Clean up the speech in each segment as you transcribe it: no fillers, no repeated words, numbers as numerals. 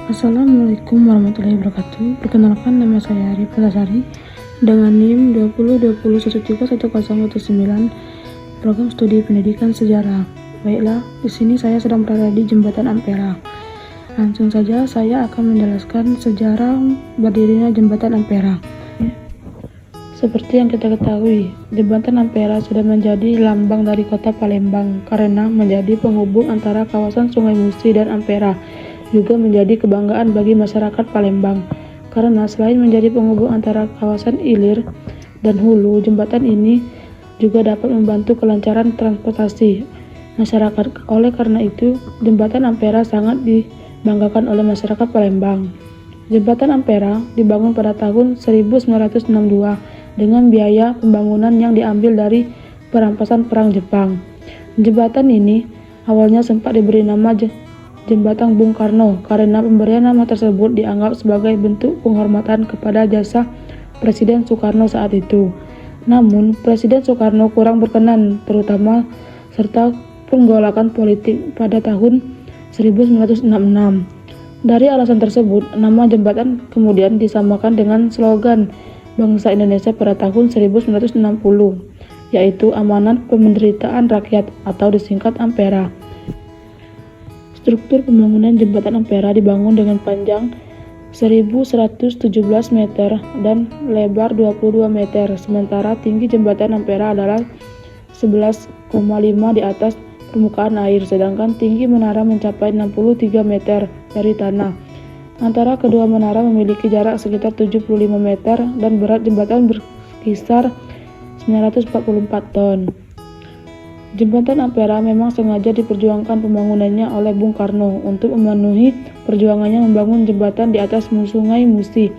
Assalamualaikum warahmatullahi wabarakatuh. Perkenalkan, nama saya Arif Lasari dengan NIM 2020131019, program studi pendidikan sejarah. Baiklah, di sini saya sedang berada di Jembatan Ampera. Langsung saja saya akan menjelaskan sejarah berdirinya Jembatan Ampera. Seperti yang kita ketahui, Jembatan Ampera sudah menjadi lambang dari kota Palembang karena menjadi penghubung antara kawasan Sungai Musi dan Ampera. Juga menjadi kebanggaan bagi masyarakat Palembang karena selain menjadi penghubung antara kawasan Ilir dan Hulu, jembatan ini juga dapat membantu kelancaran transportasi masyarakat. Oleh karena itu, Jembatan Ampera sangat dibanggakan oleh masyarakat Palembang. Jembatan Ampera dibangun pada tahun 1962 dengan biaya pembangunan yang diambil dari perampasan Perang Jepang. Jembatan ini awalnya sempat diberi nama Jembatan Bung Karno karena pemberian nama tersebut dianggap sebagai bentuk penghormatan kepada jasa Presiden Soekarno saat itu. Namun, Presiden Soekarno kurang berkenan terutama serta penggolakan politik pada tahun 1966. Dari alasan tersebut, nama jembatan kemudian disamakan dengan slogan bangsa Indonesia pada tahun 1960, yaitu Amanat Pemberdayaan Rakyat atau disingkat Ampera. Struktur pembangunan Jembatan Ampera dibangun dengan panjang 1117 meter dan lebar 22 meter, sementara tinggi Jembatan Ampera adalah 11,5 di atas permukaan air, sedangkan tinggi menara mencapai 63 meter dari tanah. Antara kedua menara memiliki jarak sekitar 75 meter dan berat jembatan berkisar 944 ton. Jembatan Ampera memang sengaja diperjuangkan pembangunannya oleh Bung Karno untuk memenuhi perjuangannya membangun jembatan di atas Sungai Musi,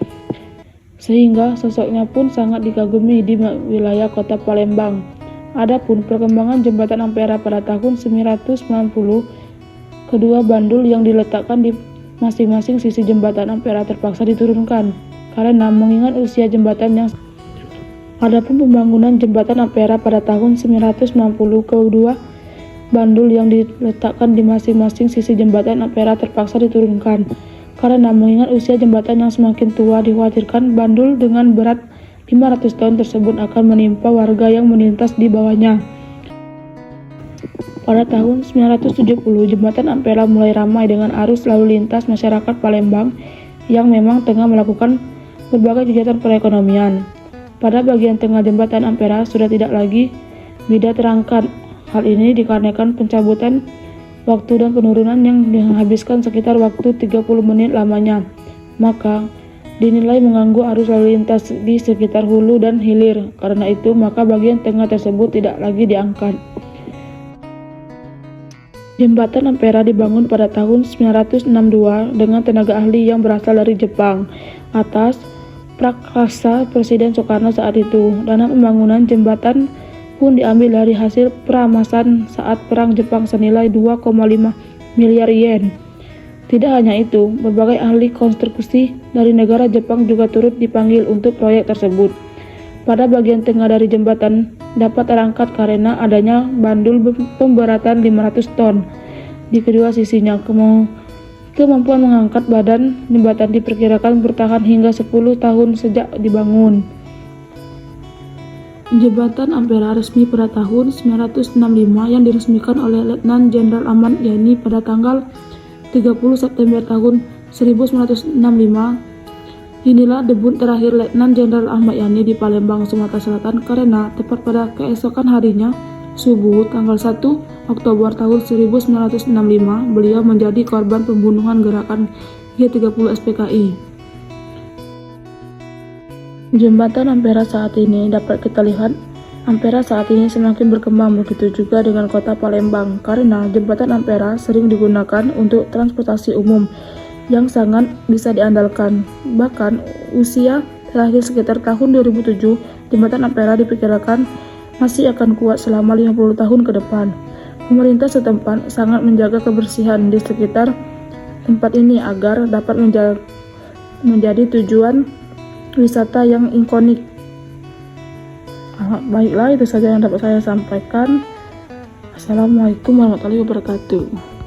sehingga sosoknya pun sangat dikagumi di wilayah kota Palembang. Adapun perkembangan Jembatan Ampera pada tahun 1990, kedua bandul yang diletakkan di masing-masing sisi Jembatan Ampera terpaksa diturunkan karena mengingat usia jembatan yang Adapun pembangunan Jembatan Ampera pada tahun 1990, kedua bandul yang diletakkan di masing-masing sisi Jembatan Ampera terpaksa diturunkan karena mengingat usia jembatan yang semakin tua, dikhawatirkan bandul dengan berat 500 ton tersebut akan menimpa warga yang melintas di bawahnya. Pada tahun 1970, Jembatan Ampera mulai ramai dengan arus lalu lintas masyarakat Palembang yang memang tengah melakukan berbagai kegiatan perekonomian. Pada bagian tengah Jembatan Ampera sudah tidak lagi bisa terangkat. Hal ini dikarenakan pencabutan waktu dan penurunan yang menghabiskan sekitar waktu 30 menit lamanya. Maka dinilai mengganggu arus lalu lintas di sekitar hulu dan hilir. Karena itu, maka bagian tengah tersebut tidak lagi diangkat. Jembatan Ampera dibangun pada tahun 1962 dengan tenaga ahli yang berasal dari Jepang atas prakarsa Presiden Soekarno saat itu. Dana pembangunan jembatan pun diambil dari hasil peramasan saat Perang Jepang senilai 2,5 miliar yen. Tidak hanya itu, berbagai ahli konstruksi dari negara Jepang juga turut dipanggil untuk proyek tersebut. Pada bagian tengah dari jembatan dapat terangkat karena adanya bandul pemberatan 500 ton di kedua sisinya. Kemampuan mengangkat badan jembatan diperkirakan bertahan hingga 10 tahun sejak dibangun. Jembatan Ampera resmi pada tahun 1965 yang diresmikan oleh Letnan Jenderal Ahmad Yani pada tanggal 30 September tahun 1965. Inilah debut terakhir Letnan Jenderal Ahmad Yani di Palembang, Sumatera Selatan karena tepat pada keesokan harinya, subuh tanggal 1 Oktober tahun 1965, beliau menjadi korban pembunuhan gerakan G30 SPKI. Jembatan Ampera saat ini dapat kita lihat, Ampera saat ini semakin berkembang, begitu juga dengan kota Palembang karena Jembatan Ampera sering digunakan untuk transportasi umum yang sangat bisa diandalkan. Bahkan usia terakhir sekitar tahun 2007, Jembatan Ampera diperkirakan masih akan kuat selama 50 tahun ke depan. Pemerintah setempat sangat menjaga kebersihan di sekitar tempat ini agar dapat menjadi tujuan wisata yang ikonik. Baiklah, itu saja yang dapat saya sampaikan. Assalamualaikum warahmatullahi wabarakatuh.